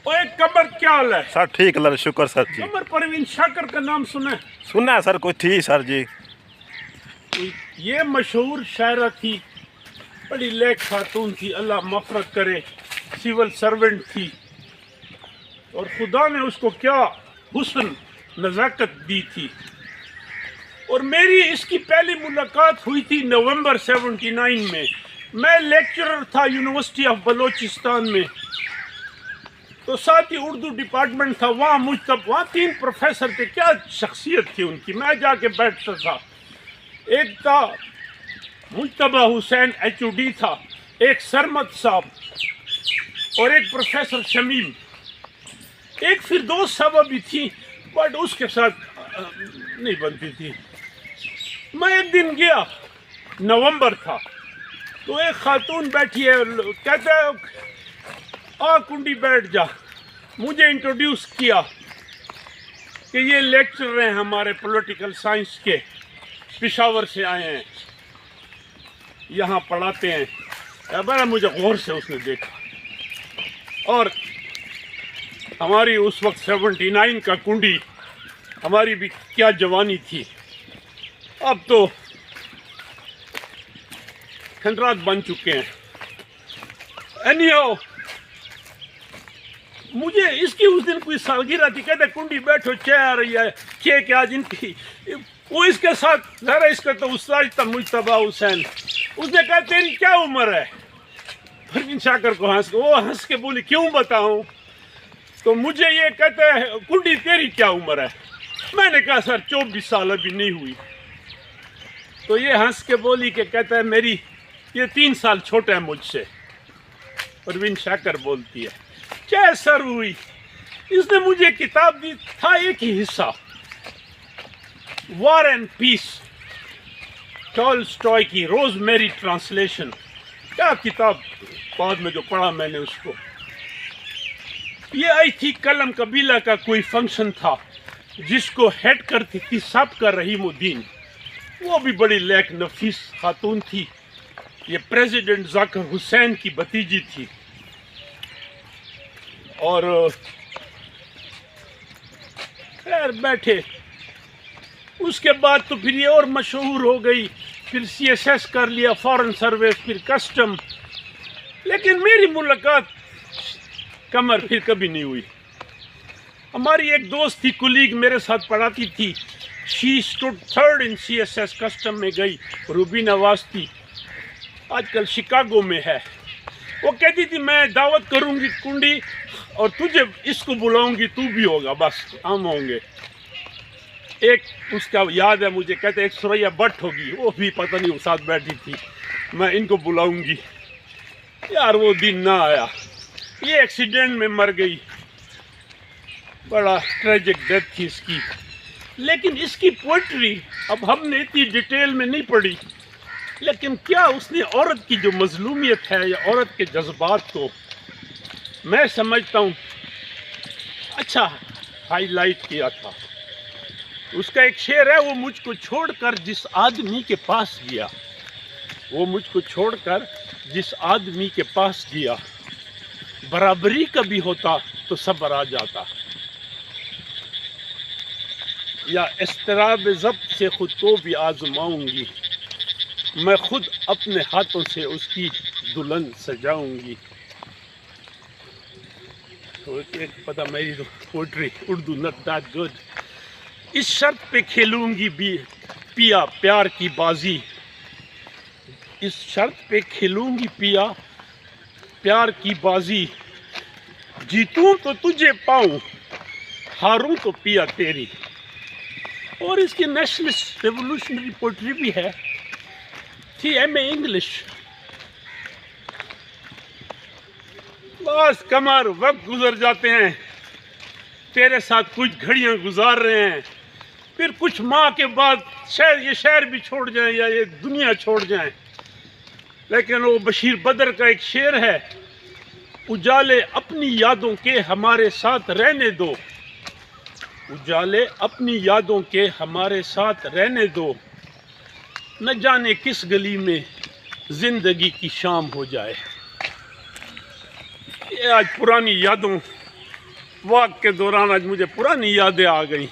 और एक कमर क्या हाल है सर? ठीक अल्लाह का शुक्र सर जी। कमर परवीन शाकर का नाम सुना? सुना है सर, कोई थी सर जी। ये मशहूर शायरा थी, बड़ी लेख खातून थी, अल्लाह मफ़रत करे, सिविल सर्वेंट थी और खुदा ने उसको क्या हुस्न नज़ाकत दी थी। और मेरी इसकी पहली मुलाकात हुई थी नवंबर 79 में। मैं लेक्चरर था यूनिवर्सिटी ऑफ बलोचिस्तान में, तो साथ ही उर्दू डिपार्टमेंट था वहाँ। वहाँ 3 प्रोफेसर थे, क्या शख्सियत थी उनकी। मैं जाके बैठता था। एक था मुल्तबा हुसैन HOD था, एक सरमद साहब और एक प्रोफेसर शमीम, एक फिर 2 साहबा भी थी, बट उसके साथ नहीं बनती थी। मैं एक दिन गया, नवंबर था, तो एक खातून बैठी है, कहते है आ कुंडी बैठ जा। मुझे इंट्रोड्यूस किया कि ये लेक्चरर हैं हमारे पॉलिटिकल साइंस के, पेशावर से आए हैं, यहाँ पढ़ाते हैं। बड़ा मुझे गौर से उसने देखा और हमारी उस वक्त 79 का कुंडी, हमारी भी क्या जवानी थी। अब तो खंडरात बन चुके हैं। एनीहाउ, मुझे इसकी उस दिन कोई सालगिरह थी, कहते कुंडी बैठो, चाय आ रही है, केक आज इनकी। वो इसके साथ जरा, इसका तो उस्ताद था मुल्तबा हुसैन। उसने कहा तेरी क्या उम्र है? परवीन शाकर को हंस के बोली क्यों बताऊं? तो मुझे ये कहता है कुंडी तेरी क्या उम्र है? मैंने कहा सर 24 साल अभी नहीं हुई। तो ये हंस के बोली कि कहता है मेरी ये 3 साल छोटा है मुझसे। परवीन शाकर बोलती है क्या सर हुई? इसने मुझे किताब दी, था एक ही हिस्सा, वॉर एंड पीस, टॉलस्टॉय की रोजमेरी ट्रांसलेशन। क्या किताब, बाद में जो पढ़ा मैंने उसको। ये आई थी कलम कबीला का कोई फंक्शन था जिसको हेड करती थी सबका रहीमुद्दीन। वो भी बड़ी लेक नफीस खातून थी। ये प्रेसिडेंट जाकिर हुसैन की भतीजी थी। और खैर बैठे, उसके बाद तो फिर ये और मशहूर हो गई, फिर CSS कर लिया, फॉरेन सर्विस, फिर कस्टम। लेकिन मेरी मुलाकात कमर फिर कभी नहीं हुई। हमारी एक दोस्त थी, कुलीग मेरे साथ पढ़ाती थी, she stood 3rd in CSS, custom में गई, रूबीना वास्ती, आजकल शिकागो में है। वो कहती थी मैं दावत करूंगी कुंडी और तुझे इसको बुलाऊंगी, तू भी होगा, बस हम होंगे। एक उसका याद है मुझे, कहते एक सुरैया भट्ट होगी, वो भी पता नहीं, वो साथ बैठी थी, मैं इनको बुलाऊंगी। यार वो दिन ना आया, ये एक्सीडेंट में मर गई, बड़ा ट्रेजिक डेथ थी इसकी। लेकिन इसकी पोइट्री अब हमने इतनी डिटेल में नहीं पढ़ी, लेकिन क्या उसने औरत की जो मजलूमियत है या औरत के जज्बात को मैं समझता हूँ अच्छा हाईलाइट किया था। उसका एक शेर है, वो मुझको छोड़कर जिस आदमी के पास गया, वो मुझको छोड़कर जिस आदमी के पास गया, बराबरी कभी होता तो सब्र आ जाता, या इस्तराब ज़ब्त से खुद को भी आजमाऊंगी, मैं खुद अपने हाथों से उसकी दुल्हन सजाऊंगी। तो एक पता मेरी तो poetry Urdu not that good. इस शर्त पे खेलूंगी भी पिया प्यार की बाजी, इस शर्त पे खेलूंगी पिया प्यार की बाजी, जीतूं तो तुझे पाऊं, हारूं तो पिया तेरी। और इसकी नेशनलिस्ट रेवोल्यूशनरी पोइट्री भी है, थी MA इंग्लिश। बस कमर, वक्त गुजर जाते हैं, तेरे साथ कुछ घड़ियां गुजार रहे हैं, फिर कुछ माह के बाद शायद ये शहर भी छोड़ जाएं या ये दुनिया छोड़ जाएं। लेकिन वो बशीर बदर का एक शेर है, उजाले अपनी यादों के हमारे साथ रहने दो, उजाले अपनी यादों के हमारे साथ रहने दो, न जाने किस गली में जिंदगी की शाम हो जाए। ये आज पुरानी यादों واک کے دوران آج مجھے پرانی یادیں آ گئیں.